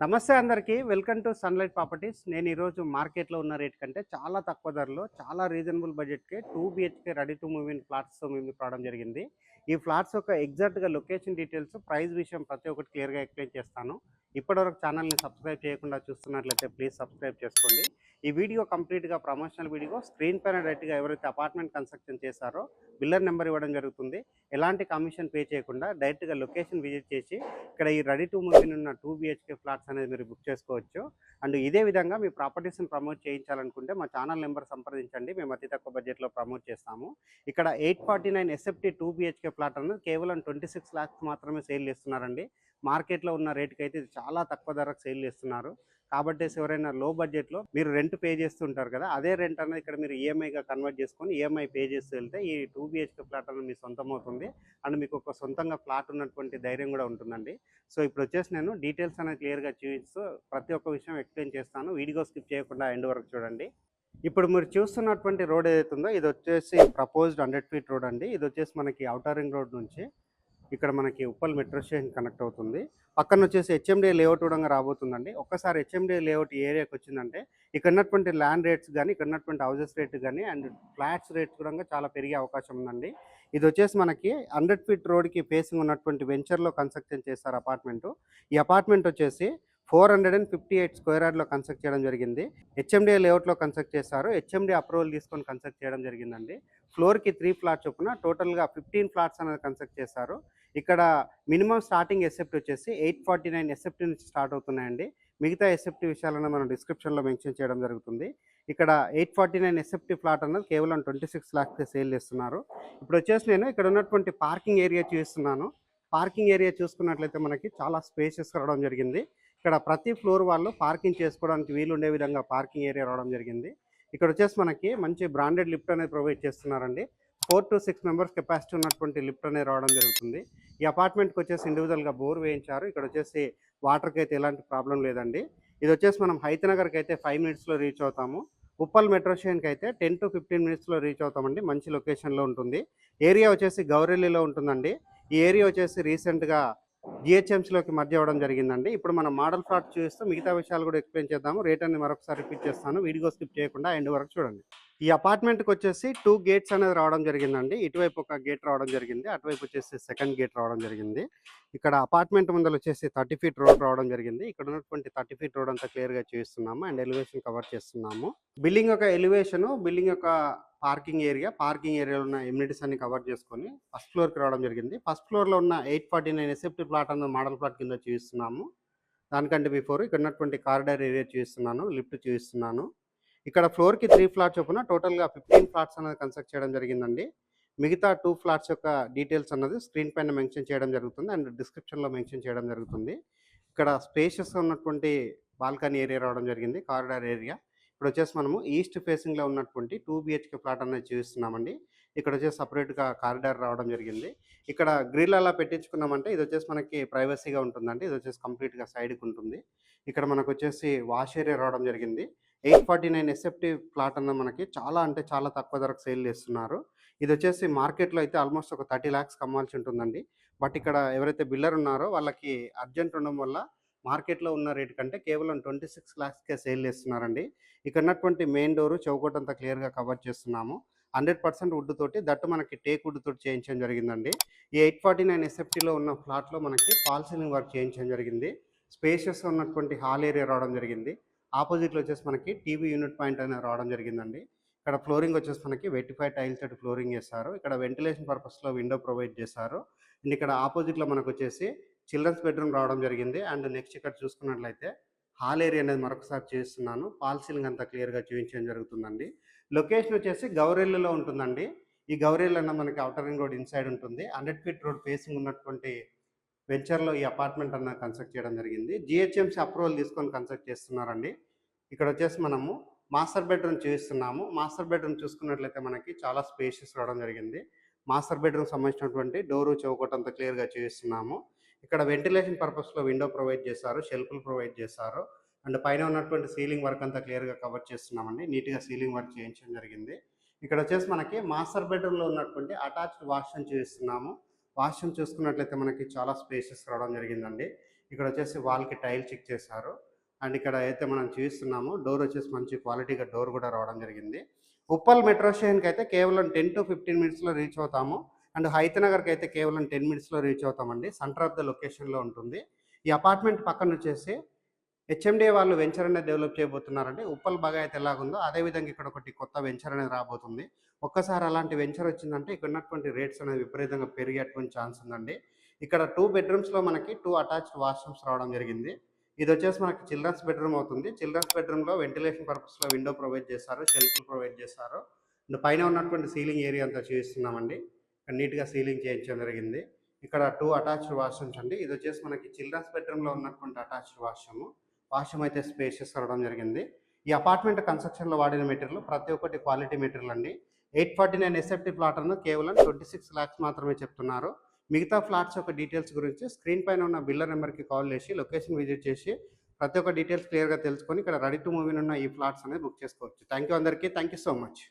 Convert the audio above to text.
నమస్తే అందరికీ. Welcome to sunlight properties. నేను ఈరోజు మార్కెట్‌లో ఉన్న రేట్ కంటే చాలా తక్కువ ధరలో, చాలా రీజనబుల్ బడ్జెట్‌కే 2 BHK ready to move in ఫ్లాట్స్‌తో మీ ముందుకు రావడం జరిగింది. ఈ ఫ్లాట్స్ యొక్క ఎగ్జాక్ట్‌గా లొకేషన్ డీటెయిల్స్, ప్రైస్ విషయం ప్రతి ఒక్కటి క్లియర్‌గా ఎక్స్‌ప్లెయిన్ చేస్తాను. ఇప్పటివరకు ఛానల్‌ని సబ్స్క్రైబ్ చేయకుండా చూస్తున్నట్లయితే ప్లీజ్ సబ్స్క్రైబ్ చేసుకోండి. ఈ వీడియో కంప్లీట్‌గా ప్రమోషనల్ వీడియో. స్క్రీన్ పైన డైరెక్ట్‌గా ఎవరైతే అపార్ట్మెంట్ కన్స్ట్రక్షన్ చేశారో బిల్డర్ నెంబర్ ఇవ్వడం జరుగుతుంది. ఎలాంటి కమిషన్ పే చేయకుండా డైరెక్ట్‌గా లొకేషన్ విజిట్ చేసి ఇక్కడ ఈ రెడీ టు మూవ్ ఇన్ ఉన్న 2 బీహెచ్‌కే ఫ్లాట్స్ అనేది మీరు బుక్ చేసుకోవచ్చు. అండ్ ఇదే విధంగా మీ ప్రాపర్టీస్‌ని ప్రమోట్ చేయించాలనుకుంటే మా ఛానల్ నెంబర్ సంప్రదించండి. మేము అతి తక్కువ బడ్జెట్‌లో ప్రమోట్ చేస్తాము. ఇక్కడ 849 ఎస్ఎఫ్టీ 2 బీహెచ్‌కే ఫ్లాట్ అనేది కేవలం 26 లాక్స్ మాత్రమే సేల్ చేస్తున్నారండి. మార్కెట్‌లో ఉన్న రేట్‌కి అయితే ఇది చాలా తక్కువ ధరకు సేల్ చేస్తున్నారు. కాబట్టి ఎవరైనా లో బడ్జెట్‌లో మీరు రెంట్ పే చేస్తుంటారు కదా, అదే రెంట్ అనేది ఇక్కడ మీరు ఈఎంఐగా కన్వర్ట్ చేసుకొని ఈఎంఐ పే చేస్తూ వెళ్తే ఈ 2 బీహెచ్‌కే ఫ్లాట్ అనేది మీ సొంతం అవుతుంది. అండ్ మీకు ఒక సొంతంగా ఫ్లాట్ ఉన్నటువంటి ధైర్యం కూడా ఉంటుందండి. సో ఇప్పుడు వచ్చేసి నేను డీటెయిల్స్ అనేది క్లియర్‌గా చూపిస్తూ ప్రతి ఒక్క విషయం ఎక్స్‌ప్లెయిన్ చేస్తాను. వీడియో స్కిప్ చేయకుండా ఎండ్ వరకు చూడండి. ఇప్పుడు మీరు చూస్తున్నటువంటి రోడ్ ఏదైతే ఉందో ఇది వచ్చేసి ప్రపోజ్డ్ 100 ఫీట్ రోడ్ అండి. ఇది వచ్చేసి మనకి ఔటర్ రింగ్ రోడ్ నుంచి ఇక్కడ మనకి ఉప్పల్ మెట్రో స్టేషన్ కనెక్ట్ అవుతుంది. పక్కన వచ్చేసి హెచ్ఎండిఏ లేఅవుట్ కూడా రాబోతుందండి. ఒక్కసారి హెచ్ఎండిఏ లేఅవుట్ ఏరియాకి వచ్చిందంటే ఇక్కడ ఉన్నటువంటి ల్యాండ్ రేట్స్ కానీ, ఇక్కడ ఉన్నటువంటి హౌసెస్ రేట్ కానీ అండ్ ఫ్లాట్స్ రేట్స్ కూడా చాలా పెరిగే అవకాశం ఉందండి. ఇది వచ్చేసి మనకి 100 ఫీట్ రోడ్కి ఫేసింగ్ ఉన్నటువంటి వెంచర్లో కన్స్ట్రక్షన్ చేస్తారు అపార్ట్మెంటు. ఈ అపార్ట్మెంట్ వచ్చేసి 458 స్క్వేర్ యార్డ్లో కన్స్ట్రక్ట్ చేయడం జరిగింది. హెచ్ఎండిఏ లేఅవుట్లో కన్స్ట్రక్ట్ చేశారు. హెచ్ఎండిఏ అప్రూవల్ తీసుకొని కన్స్ట్రక్ట్ చేయడం జరిగిందండి. ఫ్లోర్కి 3 ఫ్లాట్స్ చొప్పున టోటల్గా 15 ఫ్లాట్స్ అనేది కన్స్ట్రక్ట్ చేశారు. ఇక్కడ మినిమం స్టార్టింగ్ ఎస్ఎఫ్టీ వచ్చేసి 849 ఎస్ఎఫ్టీ నుంచి స్టార్ట్ అవుతున్నాయండి. మిగతా ఎస్ఎఫ్టీ విషయాలను మనం డిస్క్రిప్షన్లో మెన్షన్ చేయడం జరుగుతుంది. ఇక్కడ 849 ఎస్ఎఫ్టీ ఫ్లాట్ అన్నది కేవలం 26 లాక్స్కి సేల్ చేస్తున్నారు. ఇప్పుడు వచ్చేసి నేను ఇక్కడ ఉన్నటువంటి పార్కింగ్ ఏరియా చూస్తున్నాను. పార్కింగ్ ఏరియా చూసుకున్నట్లయితే మనకి చాలా స్పేసెస్ రావడం జరిగింది. ఇక్కడ ప్రతి ఫ్లోర్ వాళ్ళు పార్కింగ్ చేసుకోవడానికి వీలుండే విధంగా పార్కింగ్ ఏరియా రావడం జరిగింది. ఇక్కడ వచ్చేసి మనకి మంచి బ్రాండెడ్ లిఫ్ట్ అనేది ప్రొవైడ్ చేస్తున్నారండి. 4 to 6 మెంబర్స్ కెపాసిటీ ఉన్నటువంటి లిఫ్ట్ అనేది రావడం జరుగుతుంది. ఈ అపార్ట్మెంట్కి వచ్చేసి ఇండివిజువల్గా బోర్ వేయించారు. ఇక్కడ వచ్చేసి వాటర్కి అయితే ఎలాంటి ప్రాబ్లం లేదండి. ఇది వచ్చేసి మనం హైతనగర్కి అయితే 5 మినిట్స్లో రీచ్ అవుతాము. ఉప్పల్ మెట్రో స్టేషన్కి అయితే 10 to 15 మినిట్స్లో రీచ్ అవుతామండి. మంచి లొకేషన్లో ఉంటుంది. ఏరియా వచ్చేసి గౌరెల్లిలో ఉంటుందండి. ఈ ఏరియా వచ్చేసి రీసెంట్గా జిహెచ్ఎంసీలోకి మధ్య అవ్వడం జరిగిందండి. ఇప్పుడు మనం మోడల్ ఫ్లాట్ చూస్తూ మిగతా విషయాలు కూడా ఎక్స్ప్లెయిన్ చేద్దాము. రేట్ అనేది మరొకసారి రిపీట్ చేస్తాను. వీడియో స్కిప్ చేయకుండా ఎండ్ వరకు చూడండి. ఈ అపార్ట్మెంట్కి వచ్చేసి 2 గేట్స్ అనేది రావడం జరిగిందండి. ఇటువైపు ఒక గేట్ రావడం జరిగింది, అటువైపు వచ్చేసి సెకండ్ గేట్ రావడం జరిగింది. ఇక్కడ అపార్ట్మెంట్ ముందర వచ్చేసి 30 ఫీట్ రోడ్ రావడం జరిగింది. ఇక్కడ ఉన్నటువంటి 30 ఫీట్ రోడ్ అంతా క్లియర్గా చూస్తున్నాము అండ్ ఎలివేషన్ కవర్ చేస్తున్నాము. బిల్డింగ్ యొక్క ఎలివేషను, బిల్డింగ్ యొక్క పార్కింగ్ ఏరియాలో ఉన్న ఎమ్యూనిటీస్ అన్ని కవర్ చేసుకొని ఫస్ట్ ఫ్లోర్కి రావడం జరిగింది. ఫస్ట్ ఫ్లోర్లో ఉన్న 849 ఎస్ఎఫ్టీ ప్లాట్ అన్న మోడల్ ప్లాట్ కింద చూస్తున్నాము. దానికంటే బిఫోర్ ఇక్కడ ఉన్నటువంటి కారిడార్ ఏరియా చూస్తున్నాను, లిఫ్ట్ చూస్తున్నాను. ఇక్కడ ఫ్లోర్కి 3 ఫ్లాట్స్ చొప్పున టోటల్గా 15 ఫ్లాట్స్ అనేది కన్స్ట్రక్ట్ చేయడం జరిగిందండి. మిగతా 2 ఫ్లాట్స్ యొక్క డీటెయిల్స్ అన్నది స్క్రీన్ పైన మెన్షన్ చేయడం జరుగుతుంది అండ్ డిస్క్రిప్షన్లో మెన్షన్ చేయడం జరుగుతుంది. ఇక్కడ స్పేషియస్గా ఉన్నటువంటి బాల్కనీ ఏరియా రావడం జరిగింది, కారిడార్ ఏరియా. ఇప్పుడు వచ్చేసి మనము ఈస్ట్ ఫేసింగ్లో ఉన్నటువంటి 2 బీహెచ్కే ఫ్లాట్ అనేది చూస్తున్నామండి. ఇక్కడ వచ్చేసి సపరేట్గా కారిడార్ రావడం జరిగింది. ఇక్కడ గ్రిల్ అలా పెట్టించుకున్నామంటే ఇది వచ్చేసి మనకి ప్రైవసీగా ఉంటుందండి. ఇది వచ్చేసి కంప్లీట్గా సైడ్కి ఉంటుంది. ఇక్కడ మనకు వచ్చేసి వాష్ ఏరియా రావడం జరిగింది. 849 ఎస్ఎఫ్టీ ఫ్లాట్ అన్న మనకి చాలా అంటే చాలా తక్కువ ధరకు సేల్ చేస్తున్నారు. ఇది వచ్చేసి మార్కెట్లో అయితే ఆల్మోస్ట్ ఒక 30 లాక్స్ అమ్మాల్సి ఉంటుందండి. బట్ ఇక్కడ ఎవరైతే బిల్డర్ ఉన్నారో వాళ్ళకి అర్జెంట్ ఉండడం వల్ల మార్కెట్లో ఉన్న రేట్ కంటే కేవలం 26 లాక్స్కే సేల్ చేస్తున్నారండి. ఇక్కడ ఉన్నటువంటి మెయిన్ డోరు చౌకోట్ అంతా క్లియర్గా కవర్ చేస్తున్నాము. 100% వుడ్ తోటి, దట్టు మనకి టేక్ వుడ్ తోటి చేయించడం జరిగిందండి. ఈ 849 ఎస్ఎఫ్టీలో ఉన్న ఫ్లాట్లో మనకి ఫాల్ సీలింగ్ వర్క్ చేయించడం జరిగింది. స్పేషియస్గా ఉన్నటువంటి హాల్ ఏరియా రావడం జరిగింది. ఆపోజిట్లో వచ్చేసి మనకి టీవీ యూనిట్ పాయింట్ అనేది రావడం జరిగిందండి. ఇక్కడ ఫ్లోరింగ్ వచ్చేసి మనకి వెటిఫైడ్ టైల్స్ తోటి ఫ్లోరింగ్ చేస్తారు. ఇక్కడ వెంటిలేషన్ పర్పస్లో విండో ప్రొవైడ్ చేశారు. అండ్ ఇక్కడ ఆపోజిట్లో మనకు వచ్చేసి చిల్డ్రన్స్ బెడ్రూమ్ రావడం జరిగింది. అండ్ నెక్స్ట్ ఇక్కడ చూసుకున్నట్లయితే హాల్ ఏరియా అనేది మరొకసారి చూస్తున్నాను. ఫాల్ సీలింగ్ అంతా క్లియర్గా చూపించడం జరుగుతుందండి. లొకేషన్ వచ్చేసి గౌరెల్లిలో ఉంటుందండి. ఈ గౌరెల్లి అన్న మనకి ఔటర్ రింగ్ రోడ్ ఇన్సైడ్ ఉంటుంది. 100 ఫీట్ రోడ్ ఫేసింగ్ ఉన్నటువంటి వెంచర్లో ఈ అపార్ట్మెంట్ అన్న కన్స్ట్రక్ట్ చేయడం జరిగింది. జిహెచ్ఎంసీ అప్రూవల్ తీసుకొని కన్స్ట్రక్ట్ చేస్తున్నారండి. ఇక్కడ వచ్చేసి మనము మాస్టర్ బెడ్రూమ్ చూస్తున్నాము. మాస్టర్ బెడ్రూమ్ చూసుకున్నట్లయితే మనకి చాలా స్పేషియస్ రావడం జరిగింది. మాస్టర్ బెడ్రూమ్ సంబంధించినటువంటి డోరు చౌకట్ అంతా క్లియర్గా చూస్తున్నాము. ఇక్కడ వెంటిలేషన్ పర్పస్లో విండో ప్రొవైడ్ చేశారు, షెల్ఫ్లు ప్రొవైడ్ చేశారు. అండ్ పైన ఉన్నటువంటి సీలింగ్ వర్క్ అంతా క్లియర్గా కవర్ చేస్తున్నామండి. నీట్గా సీలింగ్ వర్క్ చేయించడం జరిగింది. ఇక్కడ వచ్చేసి మనకి మాస్టర్ బెడ్రూమ్లో ఉన్నటువంటి అటాచ్డ్ వాష్రూమ్ చూస్తున్నాము. వాష్రూమ్ చూసుకున్నట్లయితే మనకి చాలా స్పేసెస్ రావడం జరిగిందండి. ఇక్కడ వచ్చేసి వాల్కి టైల్ చెక్ చేశారు. అండ్ ఇక్కడ అయితే మనం చూస్తున్నాము డోర్ వచ్చేసి మంచి క్వాలిటీగా డోర్ కూడా రావడం జరిగింది. ఉప్పల్ మెట్రో స్టేషన్కి అయితే కేవలం 10 to 15 మినిట్స్లో రీచ్ అవుతాము. అండ్ హైతనగర్కి అయితే కేవలం 10 మినిట్స్లో రీచ్ అవుతామండి. సెంటర్ ఆఫ్ ద లొకేషన్లో ఉంటుంది. ఈ అపార్ట్మెంట్ పక్కన వచ్చేసి హెచ్ఎండిఏ వాళ్ళు వెంచర్ అనేది డెవలప్ చేయబోతున్నారండి. ఉప్పల్ బాగా అయితే ఎలాగుందో అదేవిధంగా ఇక్కడ ఒకటి కొత్త వెంచర్ అనేది రాబోతుంది. ఒక్కసారి అలాంటి వెంచర్ వచ్చిందంటే ఇక్కడ ఉన్నటువంటి రేట్స్ అనేది విపరీతంగా పెరిగేటువంటి ఛాన్స్ ఉందండి. ఇక్కడ 2 బెడ్రూమ్స్లో మనకి 2 అటాచ్డ్ వాష్రూమ్స్ రావడం జరిగింది. ఇది వచ్చేసి మనకి చిల్డ్రన్స్ బెడ్రూమ్ అవుతుంది. చిల్డ్రన్స్ బెడ్రూమ్లో వెంటిలేషన్ పర్పస్లో విండో ప్రొవైడ్ చేస్తారు, షెల్ఫ్లు ప్రొవైడ్ చేస్తారు. అండ్ పైన ఉన్నటువంటి సీలింగ్ ఏరియా అంతా చూపిస్తున్నామండి. నీట్గా సీలింగ్ చేయించడం జరిగింది. ఇక్కడ 2 అటాచ్డ్ వాష్రూమ్స్ అండి. ఇది వచ్చేసి మనకి చిల్డ్రన్స్ బెడ్రూమ్లో ఉన్నటువంటి అటాచ్డ్ వాష్రూమ్ అయితే స్పేషియస్ రావడం జరిగింది. ఈ అపార్ట్మెంట్ కన్స్ట్రక్షన్లో వాడిన మెటీరియల్ ప్రతి ఒక్కటి క్వాలిటీ మెటీరియల్ అండి. 849 ఎస్ఎఫ్టీ ప్లాట్ అನ್ನು కేవలం 26 lakhs మాత్రమే చెప్తున్నారు. మిగతా ఫ్లాట్స్ యొక్క డీటెయిల్స్ గురించి స్క్రీన్ పైన ఉన్న బిల్లర్ నెంబర్కి కాల్ చేసి లొకేషన్ విజిట్ చేసి ప్రతి ఒక్క డీటెయిల్స్ క్లియర్గా తెలుసుకొని ఇక్కడ రెడీ టు మూవ్ ఇన్ ఉన్న ఈ ఫ్లాట్స్ అనేది బుక్ చేసుకోవచ్చు. థ్యాంక్ యూ అందరికీ. Thank you so much.